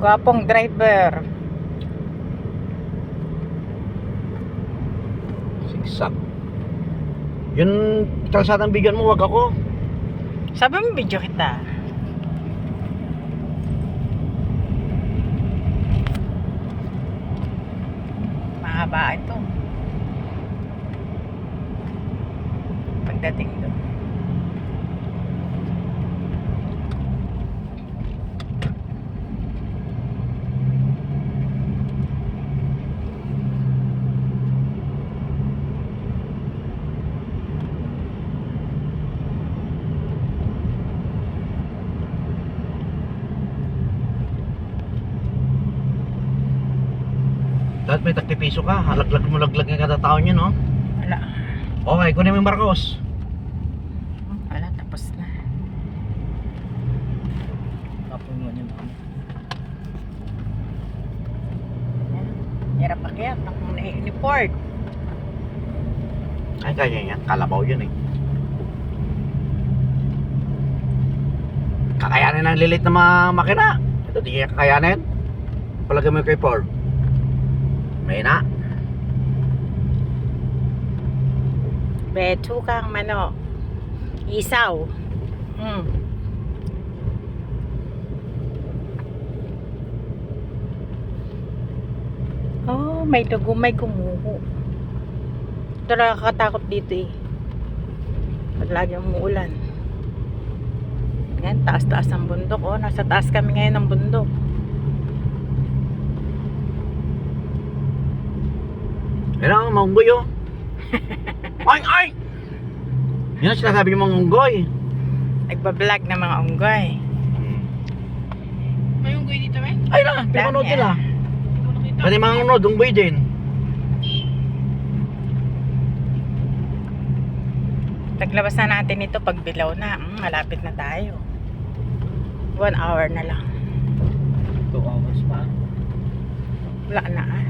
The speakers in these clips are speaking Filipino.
Gwapong driver. Siksak. Yun, kalsadang bigyan mo, wag ako. Sabi mo video kita. Mahaba ito. Pagdating doon. Dapat may tagpipiso ka, halaglag mo laglag ng kada tao niya, no? Wala. Okay, kunin mo yung Marcos. Wala, tapos na. Tapos mo niya. Hirap akyat. Ang ni Ford. Ay, kaya niya. Kalabaw yun eh. Kakayanin ng lilit na mga makina. Ito di kaya kakayanin. Palagay mo kay Ford. May na. Beto kang mano. Isaw. Oh, may dugo, may gumuho. Ito nakakatakot dito eh. Pag lagi umuulan. Ngayon, taas-taas ng bundok. Oh, nasa taas kami ngayon ng bundok. Yan ang maunggoy oh. Ay, ay! Yan ang sinasabi yung mga unggoy. Nagbablog ng mga unggoy. May unggoy dito, men? Ay na, pinanood Dami, nila. Hindi ko nakita. Pwede mga unod, unggoy din. Taglabas na natin ito pag bilaw na. Malapit na tayo. 1 hour na lang. 2 hours pa. Wala na ah.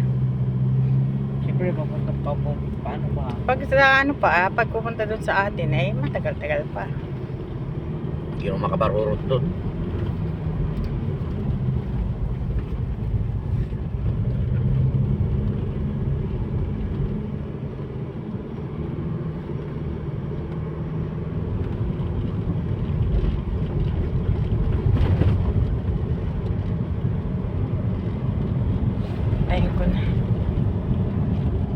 Siyempre, papunta pa po. Paano ba? Pag sa ano pa, pag pupunta dun sa atin ay matagal-tagal pa. Hindi mo makabarurot doon. Ayun ko na.